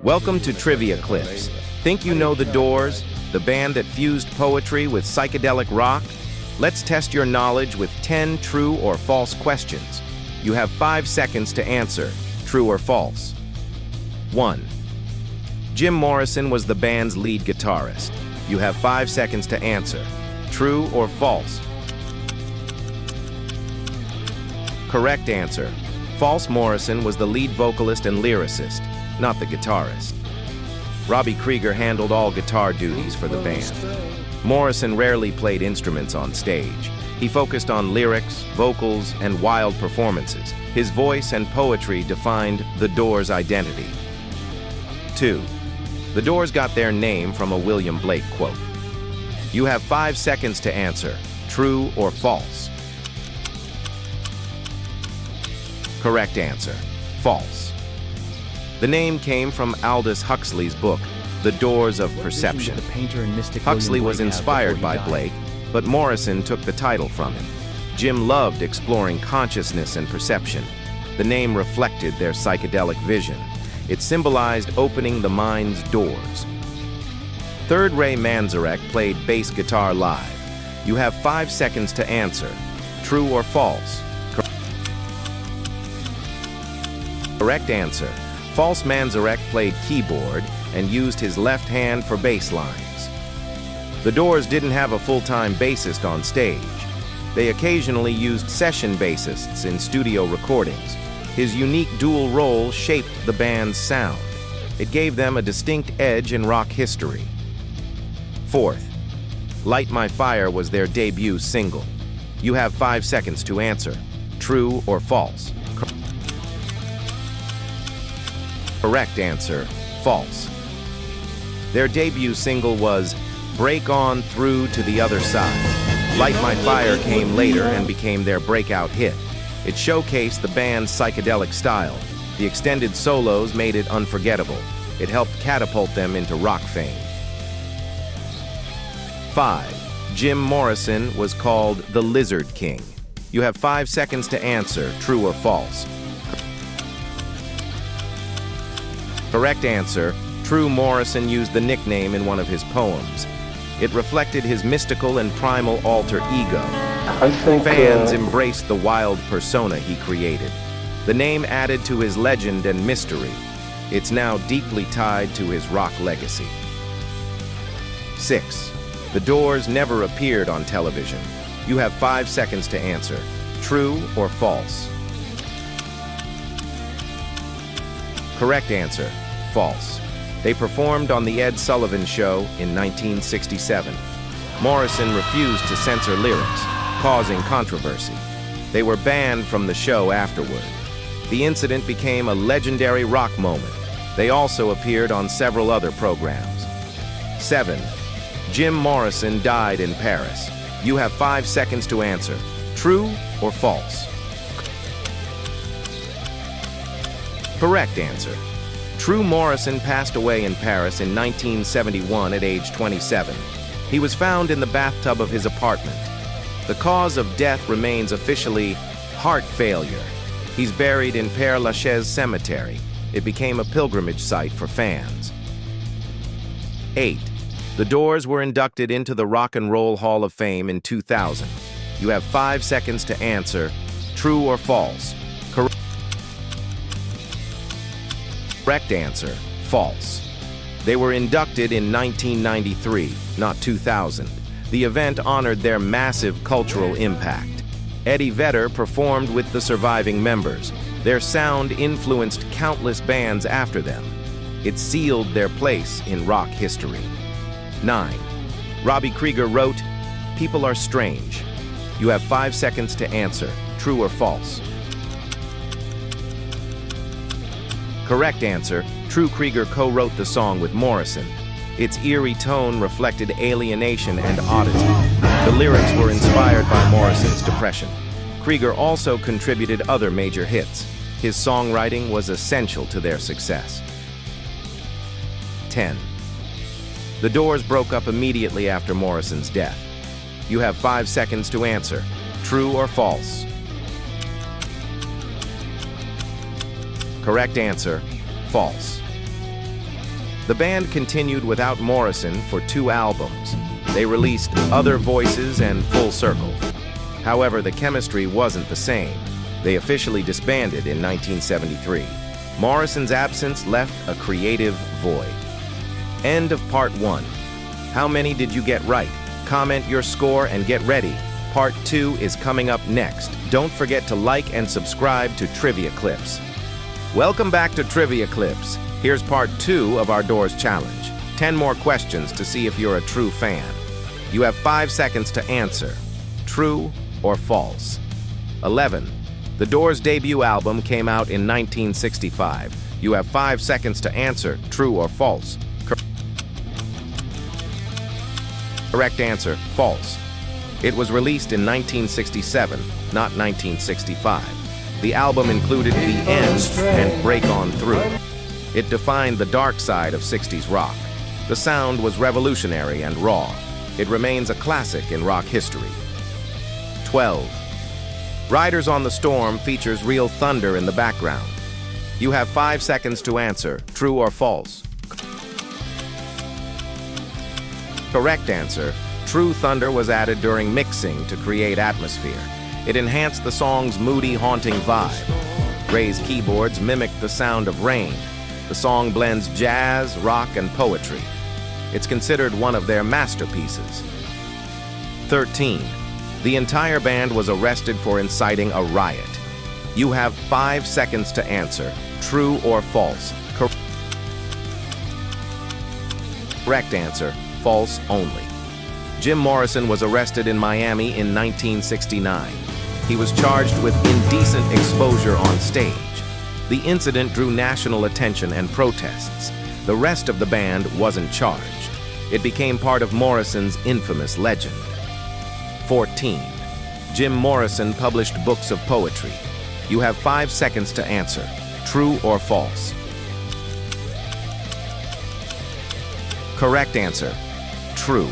Welcome to Trivia Clips. Think you know The Doors, the band that fused poetry with psychedelic rock? Let's test your knowledge with 10 true or false questions. You have 5 seconds to answer, true or false. 1. Jim Morrison was the band's lead guitarist. You have 5 seconds to answer, true or false. Correct answer. False. Morrison was the lead vocalist and lyricist, not the guitarist. Robbie Krieger handled all guitar duties for the band. Morrison rarely played instruments on stage. He focused on lyrics, vocals, and wild performances. His voice and poetry defined The Doors' identity. 2. The Doors got their name from a William Blake quote. You have 5 seconds to answer, true or false. Correct answer, false. The name came from Aldous Huxley's book, The Doors of Perception. Huxley was inspired by Blake, but Morrison took the title from him. Jim loved exploring consciousness and perception. The name reflected their psychedelic vision. It symbolized opening the mind's doors. Third Ray Manzarek played bass guitar live. You have 5 seconds to answer, true or false. Correct answer. False. Manzarek played keyboard and used his left hand for bass lines. The Doors didn't have a full-time bassist on stage. They occasionally used session bassists in studio recordings. His unique dual role shaped the band's sound. It gave them a distinct edge in rock history. 4th, Light My Fire was their debut single. You have 5 seconds to answer, true or false. Correct answer, false. Their debut single was Break On Through to the Other Side. Light My Fire came later and became their breakout hit. It showcased the band's psychedelic style. The extended solos made it unforgettable. It helped catapult them into rock fame. 5. Jim Morrison was called the Lizard King. You have 5 seconds to answer, true or false. Correct answer, true. Morrison used the nickname in one of his poems. It reflected his mystical and primal alter ego. Fans embraced the wild persona he created. The name added to his legend and mystery. It's now deeply tied to his rock legacy. 6. The Doors never appeared on television. You have 5 seconds to answer, true or false. Correct answer, false. They performed on The Ed Sullivan Show in 1967. Morrison refused to censor lyrics, causing controversy. They were banned from the show afterward. The incident became a legendary rock moment. They also appeared on several other programs. 7. Jim Morrison died in Paris. You have 5 seconds to answer, true or false. Correct answer. True. Morrison passed away in Paris in 1971 at age 27. He was found in the bathtub of his apartment. The cause of death remains officially heart failure. He's buried in Père Lachaise Cemetery. It became a pilgrimage site for fans. 8. The Doors were inducted into the Rock and Roll Hall of Fame in 2000. You have 5 seconds to answer, true or false. Correct answer, false. They were inducted in 1993, not 2000. The event honored their massive cultural impact. Eddie Vedder performed with the surviving members. Their sound influenced countless bands after them. It sealed their place in rock history. 9. Robbie Krieger wrote, "People are strange." You have 5 seconds to answer, true or false. Correct answer, true. Krieger co-wrote the song with Morrison. Its eerie tone reflected alienation and oddity. The lyrics were inspired by Morrison's depression. Krieger also contributed other major hits. His songwriting was essential to their success. 10. The Doors broke up immediately after Morrison's death. You have 5 seconds to answer, true or false. Correct answer, false. The band continued without Morrison for 2 albums. They released Other Voices and Full Circle. However, the chemistry wasn't the same. They officially disbanded in 1973. Morrison's absence left a creative void. End of part 1. How many did you get right? Comment your score and get ready. Part 2 is coming up next. Don't forget to like and subscribe to Trivia Clips. Welcome back to Trivia Clips. Here's part 2 of our Doors Challenge. 10 more questions to see if you're a true fan. You have 5 seconds to answer. True or false? 11. The Doors' debut album came out in 1965. You have 5 seconds to answer. True or false? Correct answer, false. It was released in 1967, not 1965. The album included The End and Break On Through. It defined the dark side of 60s rock. The sound was revolutionary and raw. It remains a classic in rock history. 12. Riders on the Storm features real thunder in the background. You have 5 seconds to answer. True or false? Correct answer. True thunder was added during mixing to create atmosphere. It enhanced the song's moody, haunting vibe. Ray's keyboards mimicked the sound of rain. The song blends jazz, rock, and poetry. It's considered one of their masterpieces. 13. The entire band was arrested for inciting a riot. You have 5 seconds to answer. True or false? Correct answer. False only. Jim Morrison was arrested in Miami in 1969. He was charged with indecent exposure on stage. The incident drew national attention and protests. The rest of the band wasn't charged. It became part of Morrison's infamous legend. 14. Jim Morrison published books of poetry. You have 5 seconds to answer. True or false? Correct answer. True.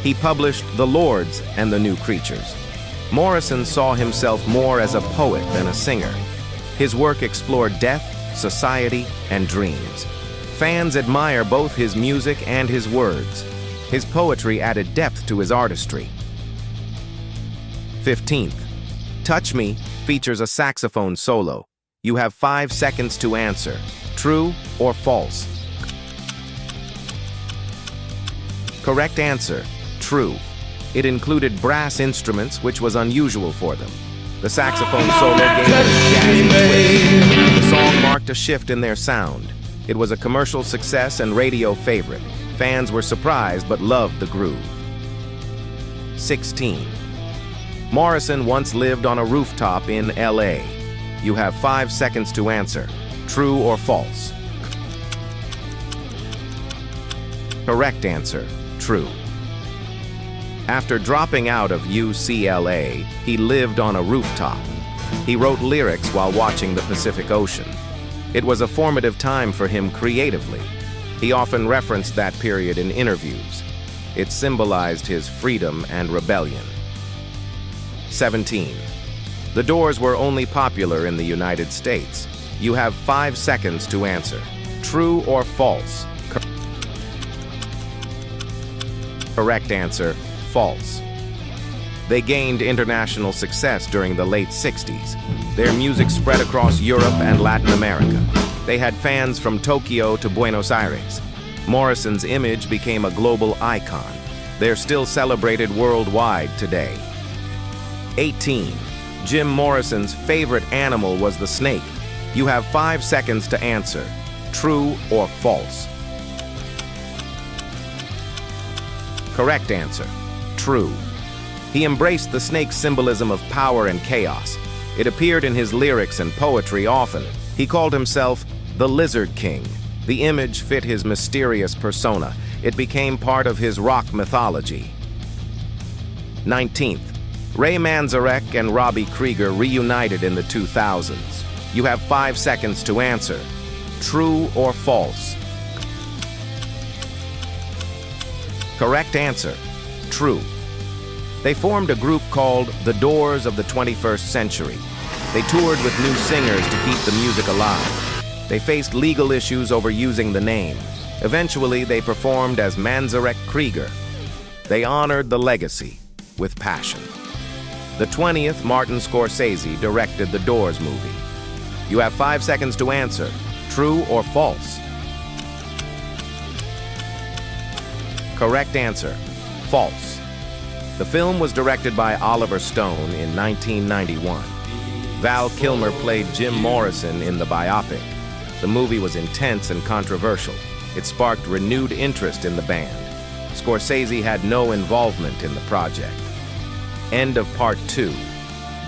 He published The Lords and the New Creatures. Morrison saw himself more as a poet than a singer. His work explored death, society, and dreams. Fans admire both his music and his words. His poetry added depth to his artistry. 15th. Touch Me features a saxophone solo. You have 5 seconds to answer. True or false? Correct answer. True. It included brass instruments, which was unusual for them. The saxophone solo gave it a jazzy twist. The song marked a shift in their sound. It was a commercial success and radio favorite. Fans were surprised but loved the groove. 16. Morrison once lived on a rooftop in LA. You have 5 seconds to answer. True or false? Correct answer. True. After dropping out of UCLA, he lived on a rooftop. He wrote lyrics while watching the Pacific Ocean. It was a formative time for him creatively. He often referenced that period in interviews. It symbolized his freedom and rebellion. 17. The Doors were only popular in the United States. You have 5 seconds to answer. True or false? Correct answer. False. They gained international success during the late 60s. Their music spread across Europe and Latin America. They had fans from Tokyo to Buenos Aires. Morrison's image became a global icon. They're still celebrated worldwide today. 18. Jim Morrison's favorite animal was the snake. You have 5 seconds to answer. True or false? Correct answer. True. He embraced the snake's symbolism of power and chaos. It appeared in his lyrics and poetry often. He called himself the Lizard King. The image fit his mysterious persona. It became part of his rock mythology. 19th. Ray Manzarek and Robbie Krieger reunited in the 2000s. You have 5 seconds to answer. True or false? Correct answer. True. They formed a group called the Doors of the 21st Century. They toured with new singers to keep the music alive. They faced legal issues over using the name. Eventually, they performed as Manzarek Krieger. They honored the legacy with passion. The 20th, Martin Scorsese directed the Doors movie. You have 5 seconds to answer, true or false. Correct answer, false. The film was directed by Oliver Stone in 1991. Val Kilmer played Jim Morrison in the biopic. The movie was intense and controversial. It sparked renewed interest in the band. Scorsese had no involvement in the project. End of part 2.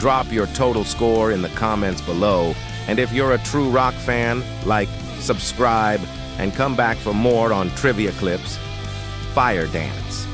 Drop your total score in the comments below, and if you're a true rock fan, like, subscribe, and come back for more on Trivia Clips. Fire Dance.